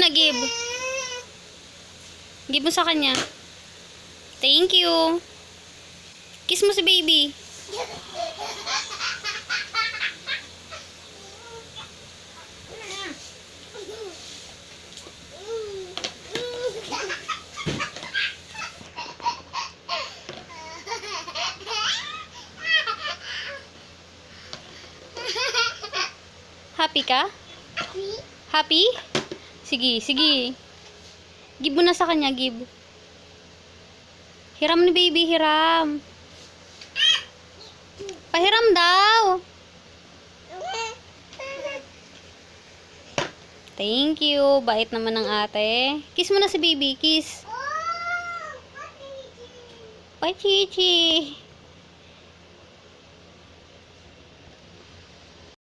na, give. Give mo sa kanya. Thank you. Kiss mo si baby. Happy ka? Happy? Sige, sige. Give mo na sa kanya, give. Hiram ni baby, hiram. Pahiram daw. Thank you. Bait naman ng ate. Kiss mo na si baby, kiss. Bye, Chichi.